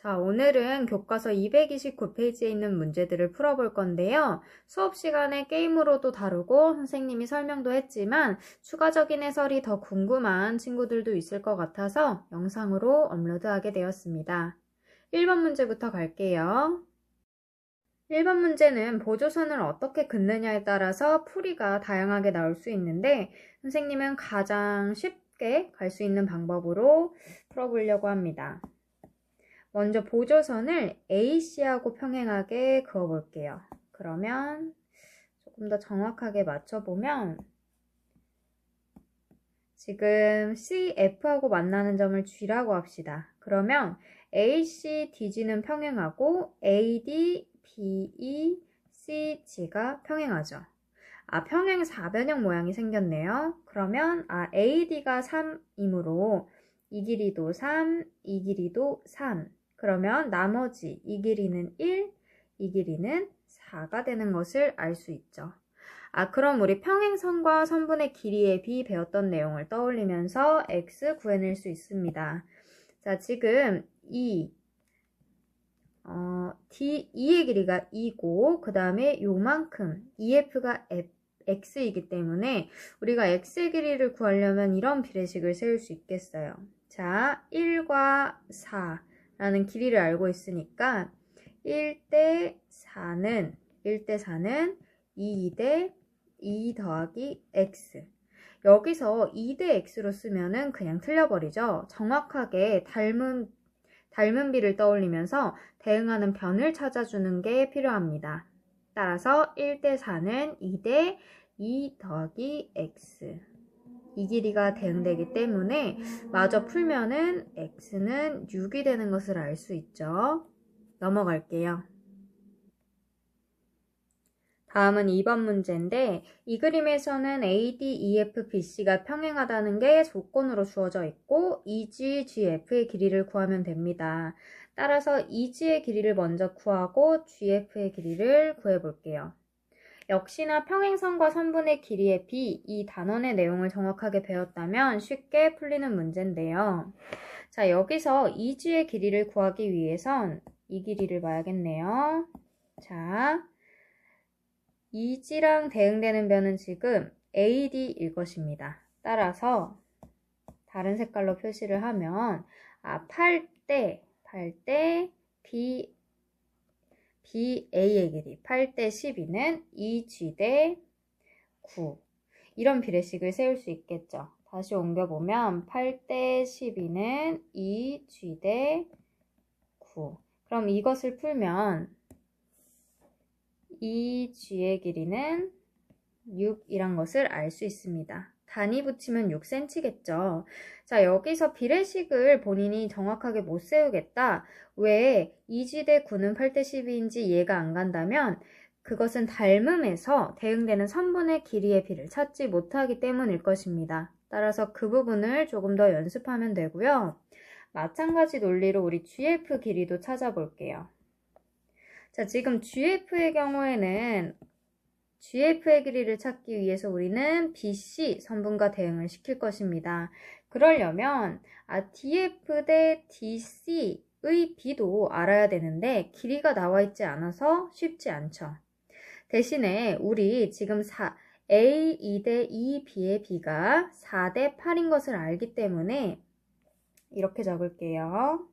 자, 오늘은 교과서 229페이지에 있는 문제들을 풀어볼 건데요. 수업 시간에 게임으로도 다루고 선생님이 설명도 했지만 추가적인 해설이 더 궁금한 친구들도 있을 것 같아서 영상으로 업로드하게 되었습니다. 1번 문제부터 갈게요. 1번 문제는 보조선을 어떻게 긋느냐에 따라서 풀이가 다양하게 나올 수 있는데 선생님은 가장 쉽게 갈 수 있는 방법으로 풀어보려고 합니다. 먼저 보조선을 AC하고 평행하게 그어볼게요. 그러면 조금 더 정확하게 맞춰보면 지금 CF하고 만나는 점을 G라고 합시다. 그러면 AC, DG는 평행하고 AD, BE, CG가 평행하죠. 평행 4변형 모양이 생겼네요. 그러면 AD가 3이므로 이 길이도 3, 이 길이도 3. 그러면 나머지 이 길이는 1, 이 길이는 4가 되는 것을 알 수 있죠. 그럼 우리 평행선과 선분의 길이의 비 배웠던 내용을 떠올리면서 x 구해낼 수 있습니다. 자, 지금 E의 길이가 2고 그 다음에 요만큼 EF가 x이기 때문에 우리가 x의 길이를 구하려면 이런 비례식을 세울 수 있겠어요. 자, 1과 4라는 길이를 알고 있으니까 1대 4는 2대 2 더하기 x. 여기서 2대 x로 쓰면은 그냥 틀려버리죠. 정확하게 닮은 비를 떠올리면서 대응하는 변을 찾아주는 게 필요합니다. 따라서 1대 4는 2대 2 더하기 x. 이 길이가 대응되기 때문에 마저 풀면은 x는 6이 되는 것을 알 수 있죠. 넘어갈게요. 다음은 2번 문제인데 이 그림에서는 AD, EF, BC가 평행하다는 게 조건으로 주어져 있고 EG, GF의 길이를 구하면 됩니다. 따라서 EG의 길이를 먼저 구하고 GF의 길이를 구해볼게요. 역시나 평행선과 선분의 길이의 비, 이 단원의 내용을 정확하게 배웠다면 쉽게 풀리는 문제인데요. 자, 여기서 EG의 길이를 구하기 위해선 이 길이를 봐야겠네요. 자, EG랑 대응되는 변은 지금 AD일 것입니다. 따라서 다른 색깔로 표시를 하면 8대 BA의 길이 8대 12는 2G 대 9 이런 비례식을 세울 수 있겠죠. 다시 옮겨보면 8대 12는 2G 대 9 그럼 이것을 풀면 이 G의 길이는 6이란 것을 알 수 있습니다. 단위 붙이면 6cm겠죠. 자, 여기서 비례식을 본인이 정확하게 못 세우겠다. 왜 2G 대 9는 8대 12인지 이해가 안 간다면 그것은 닮음에서 대응되는 선분의 길이의 비를 찾지 못하기 때문일 것입니다. 따라서 그 부분을 조금 더 연습하면 되고요. 마찬가지 논리로 우리 GF 길이도 찾아볼게요. 자, 지금 GF의 경우에는 GF의 길이를 찾기 위해서 우리는 BC 선분과 대응을 시킬 것입니다. 그러려면 DF 대 DC의 B도 알아야 되는데 길이가 나와 있지 않아서 쉽지 않죠. 대신에 우리 지금 A 2대 2B의 B가 4대 8인 것을 알기 때문에 이렇게 적을게요.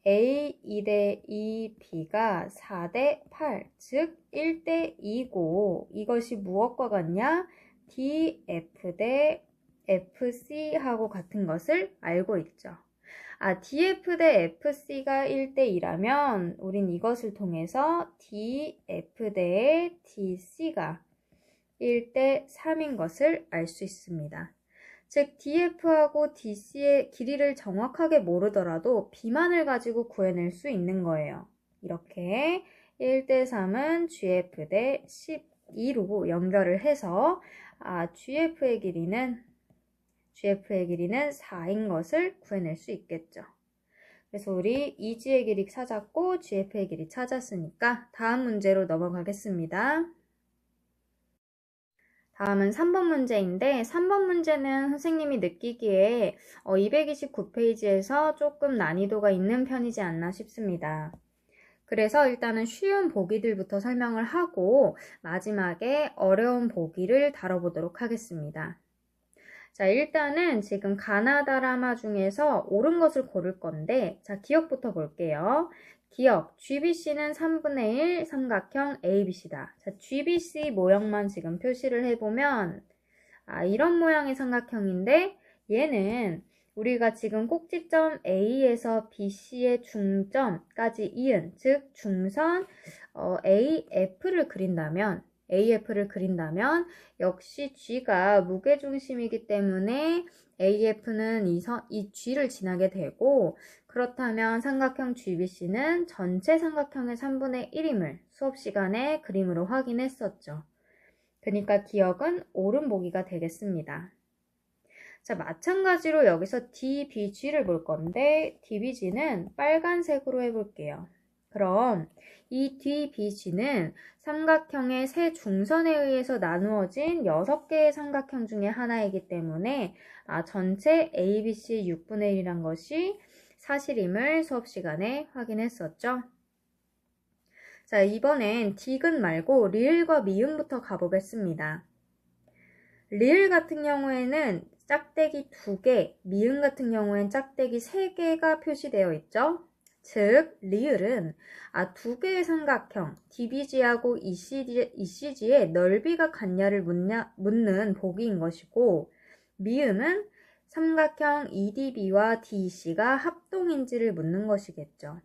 A 2대 2B가 4대 8, 즉 1대 2고 이것이 무엇과 같냐? DF 대 FC하고 같은 것을 알고 있죠. DF 대 FC가 1대 2라면 우린 이것을 통해서 DF 대 DC가 1대 3인 것을 알 수 있습니다. 즉 DF하고 DC의 길이를 정확하게 모르더라도 B만을 가지고 구해낼 수 있는 거예요. 이렇게 1대 3은 GF 대 12로 연결을 해서 GF의 길이는 4인 것을 구해낼 수 있겠죠. 그래서 우리 EG의 길이 찾았고 GF의 길이 찾았으니까 다음 문제로 넘어가겠습니다. 다음은 3번 문제인데 3번 문제는 선생님이 느끼기에 229페이지에서 조금 난이도가 있는 편이지 않나 싶습니다. 그래서 일단은 쉬운 보기들부터 설명을 하고 마지막에 어려운 보기를 다뤄보도록 하겠습니다. 자, 일단은 지금 가나 다라마 중에서 옳은 것을 고를 건데, 자, 기억부터 볼게요. 기억, GBC는 3분의 1 삼각형 ABC다. 자, GBC 모형만 지금 표시를 해보면, 이런 모양의 삼각형인데, 얘는 우리가 지금 꼭지점 A에서 BC의 중점까지 이은, 즉 중선 AF를 그린다면 역시 G가 무게중심이기 때문에 AF는 이 G를 지나게 되고, 그렇다면 삼각형 GBC는 전체 삼각형의 3분의 1임을 수업 시간에 그림으로 확인했었죠. 그러니까 기억은 옳은 보기가 되겠습니다. 자, 마찬가지로 여기서 DBG를 볼 건데 DBG는 빨간색으로 해볼게요. 그럼 이 DBG는 삼각형의 세 중선에 의해서 나누어진 6개의 삼각형 중에 하나이기 때문에 전체 ABC 6분의 1이란 것이 사실임을 수업 시간에 확인했었죠. 자, 이번엔 디귿 말고 리을과 미음부터 가보겠습니다. 리을 같은 경우에는 짝대기 2개, 미음 같은 경우엔 짝대기 3개가 표시되어 있죠. 즉, 리을은 2개의 삼각형 DBG하고 ECG의 넓이가 같냐를 묻는 보기인 것이고, 미음은 삼각형 EDB와 DEC가 합동인지를 묻는 것이겠죠.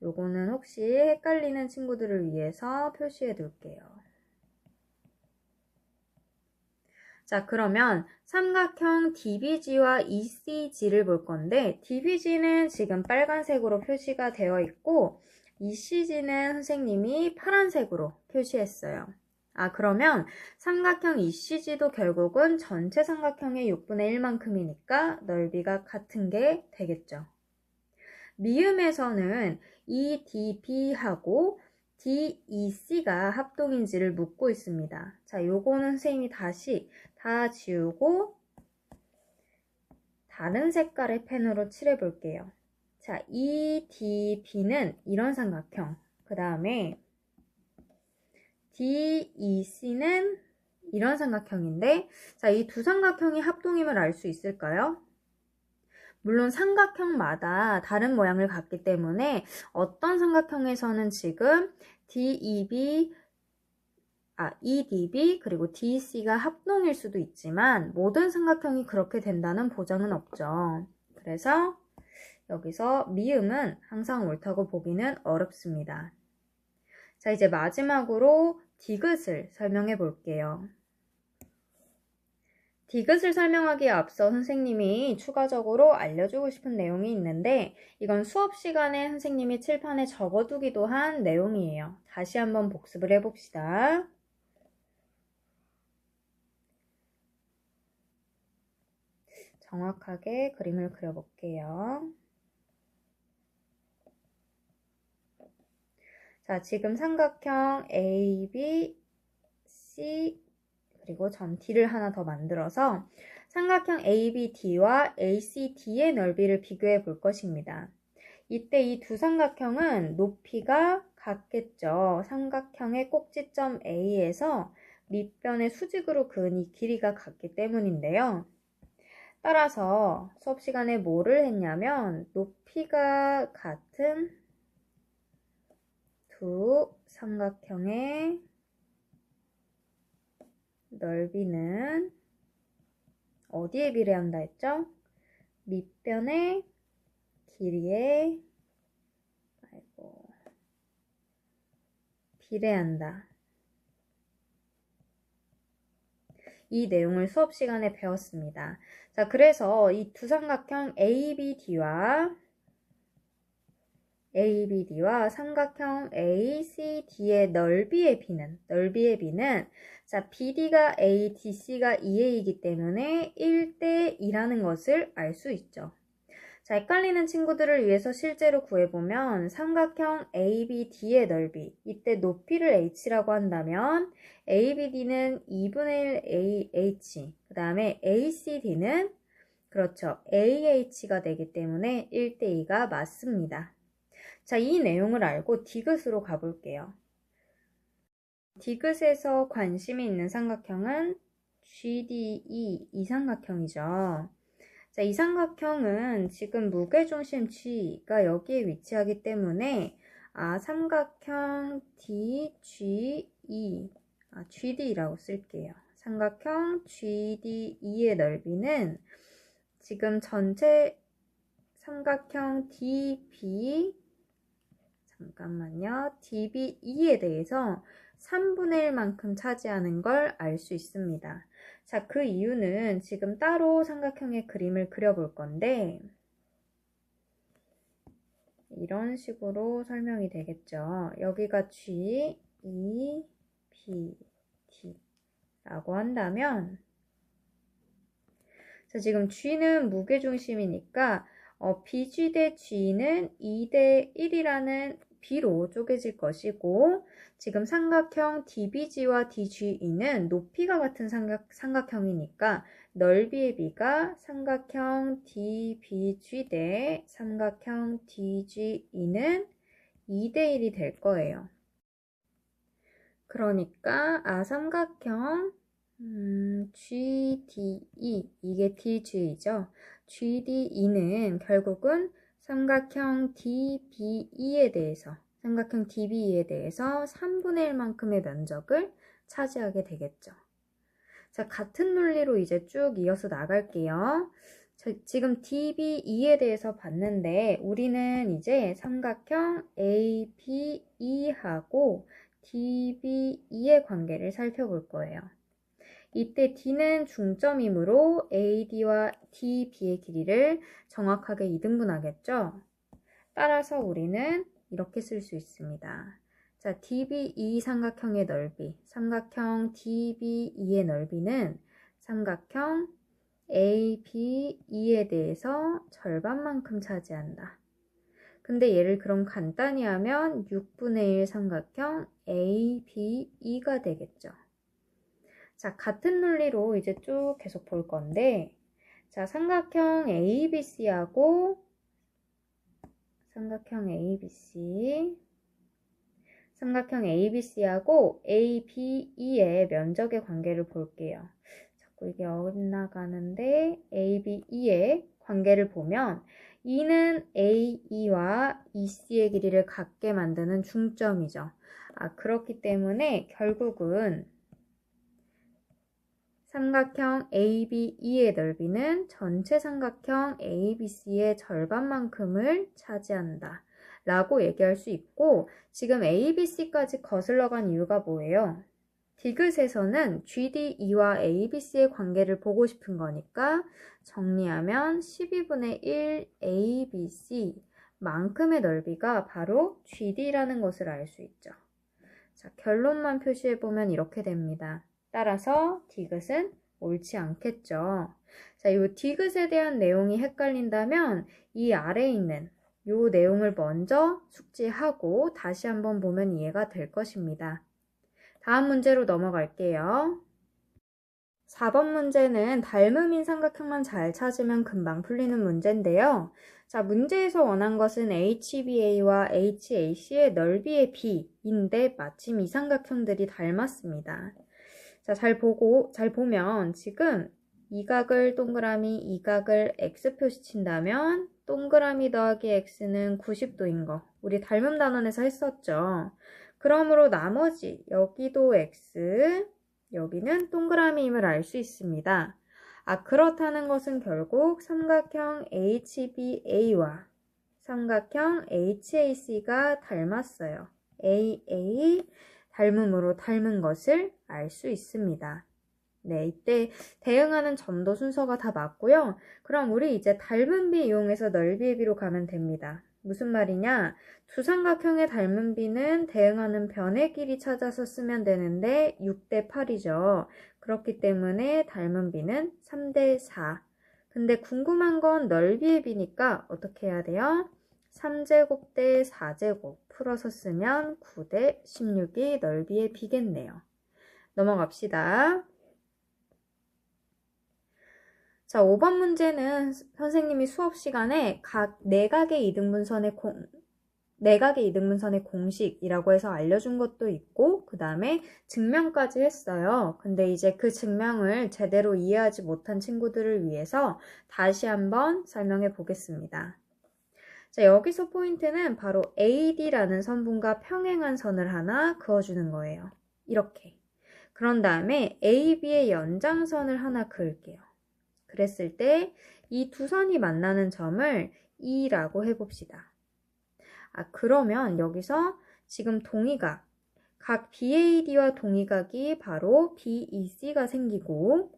요거는 혹시 헷갈리는 친구들을 위해서 표시해 둘게요. 자, 그러면 삼각형 DBG와 ECG를 볼 건데 DBG는 지금 빨간색으로 표시가 되어 있고 ECG는 선생님이 파란색으로 표시했어요. 그러면 삼각형 ECG도 결국은 전체 삼각형의 6분의 1만큼이니까 넓이가 같은 게 되겠죠. 미음에서는 EDB하고 DEC가 합동인지를 묻고 있습니다. 자, 요거는 선생님이 다시 다 지우고 다른 색깔의 펜으로 칠해 볼게요. 자, EDB는 이런 삼각형, 그 다음에 DEC는 이런 삼각형인데, 자, 이 두 삼각형이 합동임을 알 수 있을까요? 물론 삼각형마다 다른 모양을 갖기 때문에 어떤 삼각형에서는 지금 EDB 그리고 DEC가 합동일 수도 있지만 모든 삼각형이 그렇게 된다는 보장은 없죠. 그래서 여기서 미음은 항상 옳다고 보기는 어렵습니다. 자, 이제 마지막으로 디귿을 설명해 볼게요. 디귿을 설명하기에 앞서 선생님이 추가적으로 알려주고 싶은 내용이 있는데 이건 수업 시간에 선생님이 칠판에 적어두기도 한 내용이에요. 다시 한번 복습을 해봅시다. 정확하게 그림을 그려볼게요. 자, 지금 삼각형 A, B, C 그리고 점 D를 하나 더 만들어서 삼각형 ABD와 ACD의 넓이를 비교해 볼 것입니다. 이때 이 두 삼각형은 높이가 같겠죠. 삼각형의 꼭지점 A에서 밑변의 수직으로 그은 이 길이가 같기 때문인데요. 따라서 수업 시간에 뭐를 했냐면 높이가 같은 두 삼각형의 넓이는 어디에 비례한다 했죠? 밑변의 길이에 비례한다. 이 내용을 수업 시간에 배웠습니다. 자, 그래서 이 두 삼각형 ABD와 삼각형 ACD의 넓이의 비는 자, BD가 A, DC가 2A이기 때문에 1대 2라는 것을 알 수 있죠. 자, 헷갈리는 친구들을 위해서 실제로 구해보면 삼각형 ABD의 넓이, 이때 높이를 h라고 한다면 ABD는 2분의 1 AH, 그 다음에 ACD는 그렇죠, AH가 되기 때문에 1대2가 맞습니다. 자, 이 내용을 알고 디귿으로 가볼게요. 디귿에서 관심이 있는 삼각형은 GDE 이 삼각형이죠. 자, 이 삼각형은 지금 무게중심 G가 여기에 위치하기 때문에 삼각형 DGE, GD라고 쓸게요. 삼각형 GDE의 넓이는 지금 전체 삼각형 DBE에 대해서 3분의 1만큼 차지하는 걸 알 수 있습니다. 자, 그 이유는 지금 따로 삼각형의 그림을 그려볼 건데 이런 식으로 설명이 되겠죠. 여기가 G, E, B, D 라고 한다면 자, 지금 G는 무게중심이니까 BG 대 G는 2대 1이라는 B로 쪼개질 것이고 지금 삼각형 DBG와 DGE는 높이가 같은 삼각형이니까 넓이의 B가 삼각형 DBG 대 삼각형 DGE는 2대 1이 될 거예요. 그러니까 삼각형 GDE, 이게 DGE죠. GDE는 결국은 삼각형 DBE에 대해서 3분의 1만큼의 면적을 차지하게 되겠죠. 자, 같은 논리로 이제 쭉 이어서 나갈게요. 지금 DBE에 대해서 봤는데 우리는 이제 삼각형 ABE하고 DBE의 관계를 살펴볼 거예요. 이때 D는 중점이므로 AD와 DB의 길이를 정확하게 2등분하겠죠? 따라서 우리는 이렇게 쓸 수 있습니다. 자, DBE 삼각형의 넓이, 삼각형 DBE의 넓이는 삼각형 ABE에 대해서 절반만큼 차지한다. 근데 얘를 그럼 간단히 하면 6분의 1 삼각형 ABE가 되겠죠. 자, 같은 논리로 이제 쭉 계속 볼 건데, 자, 삼각형 ABC하고 ABE의 면적의 관계를 볼게요. 자꾸 이게 엇나가는데 ABE의 관계를 보면 E는 AE와 EC의 길이를 같게 만드는 중점이죠. 그렇기 때문에 결국은 삼각형 ABE의 넓이는 전체 삼각형 ABC의 절반만큼을 차지한다 라고 얘기할 수 있고 지금 ABC까지 거슬러 간 이유가 뭐예요? 디귿에서는 GDE와 ABC의 관계를 보고 싶은 거니까 정리하면 12분의 1 ABC 만큼의 넓이가 바로 GD라는 것을 알 수 있죠. 자, 결론만 표시해보면 이렇게 됩니다. 따라서 디귿은 옳지 않겠죠. 자, 이 디귿에 대한 내용이 헷갈린다면 이 아래에 있는 이 내용을 먼저 숙지하고 다시 한번 보면 이해가 될 것입니다. 다음 문제로 넘어갈게요. 4번 문제는 닮음인 삼각형만 잘 찾으면 금방 풀리는 문제인데요. 자, 문제에서 원한 것은 HBA와 HAC의 넓이의 B인데 마침 이 삼각형들이 닮았습니다. 자, 잘 보면 지금 이 각을 동그라미, 이 각을 X 표시 친다면 동그라미 더하기 X는 90도인 거 우리 닮음 단원에서 했었죠. 그러므로 나머지 여기도 X, 여기는 동그라미임을 알 수 있습니다. 그렇다는 것은 결국 삼각형 HBA와 삼각형 HAC가 닮았어요. AA 닮음으로 닮은 것을 알 수 있습니다. 네, 이때 대응하는 점도 순서가 다 맞고요. 그럼 우리 이제 닮은 비 이용해서 넓이의 비로 가면 됩니다. 무슨 말이냐? 두 삼각형의 닮은 비는 대응하는 변의 길이 찾아서 쓰면 되는데 6대 8이죠. 그렇기 때문에 닮은 비는 3대 4. 근데 궁금한 건 넓이의 b니까 어떻게 해야 돼요? 3제곱 대 4제곱 풀어서 쓰면 9 대 16이 넓이의 b겠네요. 넘어갑시다. 자, 5번 문제는 선생님이 수업 시간에 각 내각의 이등분선의 공식이라고 해서 알려준 것도 있고 그 다음에 증명까지 했어요. 근데 이제 그 증명을 제대로 이해하지 못한 친구들을 위해서 다시 한번 설명해 보겠습니다. 자, 여기서 포인트는 바로 AD라는 선분과 평행한 선을 하나 그어주는 거예요. 이렇게. 그런 다음에 AB의 연장선을 하나 그을게요. 그랬을 때 이 두 선이 만나는 점을 E라고 해봅시다. 그러면 여기서 지금 동의각, 각 BAD와 동의각이 바로 BEC가 생기고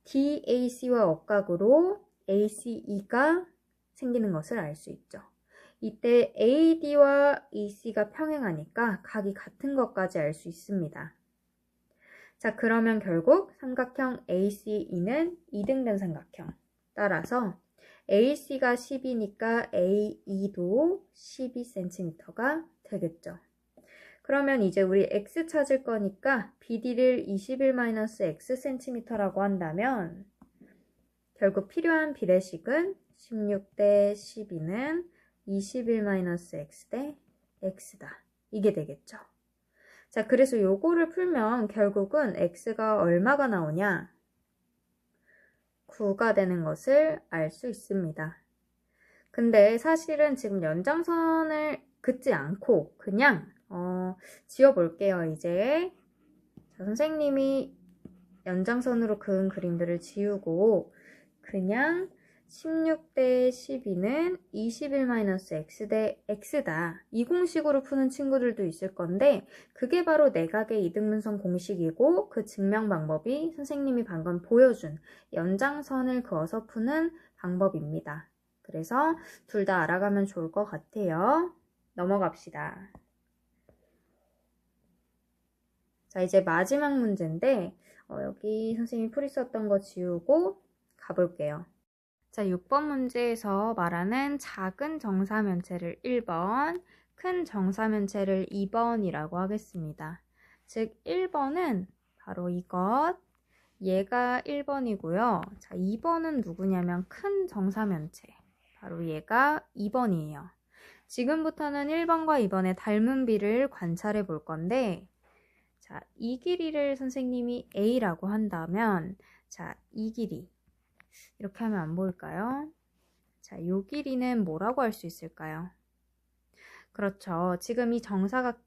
DAC와 억각으로 ACE가 생기는 것을 알 수 있죠. 이때 AD와 EC가 평행하니까 각이 같은 것까지 알 수 있습니다. 자, 그러면 결국 삼각형 ACE는 이등변 삼각형. 따라서 AC가 10이니까 AE도 12cm가 되겠죠. 그러면 이제 우리 X 찾을 거니까 BD를 21-Xcm라고 한다면 결국 필요한 비례식은 16 대 12는 21-X 대 X다. 이게 되겠죠. 자, 그래서 요거를 풀면 결국은 X가 얼마가 나오냐? 9가 되는 것을 알 수 있습니다. 근데 사실은 지금 연장선을 긋지 않고 그냥 지워볼게요. 이제 자, 선생님이 연장선으로 그은 그림들을 지우고 그냥 16 대 12는 21-X 대 X다. 이 공식으로 푸는 친구들도 있을 건데 그게 바로 내각의 이등분선 공식이고 그 증명 방법이 선생님이 방금 보여준 연장선을 그어서 푸는 방법입니다. 그래서 둘 다 알아가면 좋을 것 같아요. 넘어갑시다. 자, 이제 마지막 문제인데 여기 선생님이 풀이 썼던 거 지우고 가볼게요. 자, 6번 문제에서 말하는 작은 정사면체를 1번, 큰 정사면체를 2번이라고 하겠습니다. 즉 1번은 바로 이것, 얘가 1번이고요. 자, 2번은 누구냐면 큰 정사면체, 바로 얘가 2번이에요. 지금부터는 1번과 2번의 닮은 비를 관찰해 볼 건데 자, 이 길이를 선생님이 A라고 한다면 자, 이 길이 이렇게 하면 안 보일까요? 자, 이 길이는 뭐라고 할 수 있을까요? 그렇죠. 지금 이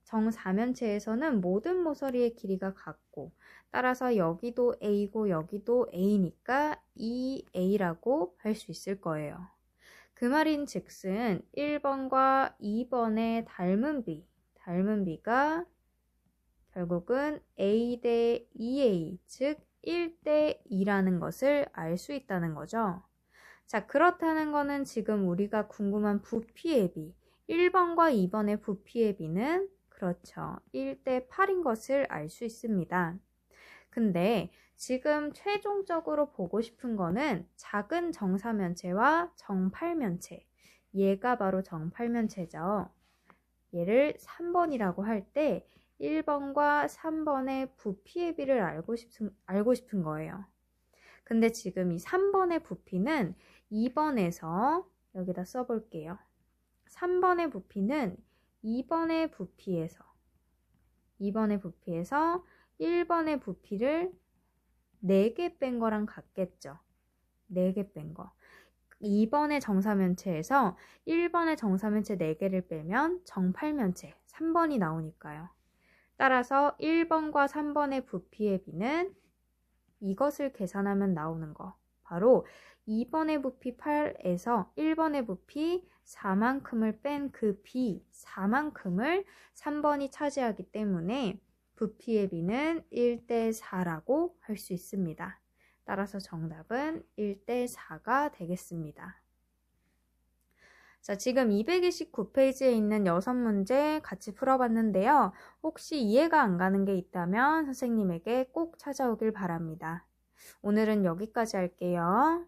정사면체에서는 모든 모서리의 길이가 같고 따라서 여기도 A고 여기도 A니까 이 A라고 할 수 있을 거예요. 그 말인 즉슨 1번과 2번의 닮은 비가 결국은 A 대 2A, 즉 1대 2라는 것을 알 수 있다는 거죠. 자, 그렇다는 거는 지금 우리가 궁금한 부피의 비, 1번과 2번의 부피의 비는 그렇죠. 1대 8인 것을 알 수 있습니다. 근데 지금 최종적으로 보고 싶은 거는 작은 정사면체와 정팔면체, 얘가 바로 정팔면체죠. 얘를 3번이라고 할 때 1번과 3번의 부피의 비를 알고 싶은 거예요. 근데 지금 이 3번의 부피는 2번에서 여기다 써볼게요. 3번의 부피는 2번의 부피에서 1번의 부피를 4개 뺀 거랑 같겠죠. 4개 뺀 거. 2번의 정사면체에서 1번의 정사면체 4개를 빼면 정팔면체 3번이 나오니까요. 따라서 1번과 3번의 부피의 비는 이것을 계산하면 나오는 거. 바로 2번의 부피 8에서 1번의 부피 4만큼을 뺀 그 비 4만큼을 3번이 차지하기 때문에 부피의 비는 1대 4라고 할 수 있습니다. 따라서 정답은 1대 4가 되겠습니다. 자, 지금 229페이지에 있는 6문제 같이 풀어봤는데요. 혹시 이해가 안 가는 게 있다면 선생님에게 꼭 찾아오길 바랍니다. 오늘은 여기까지 할게요.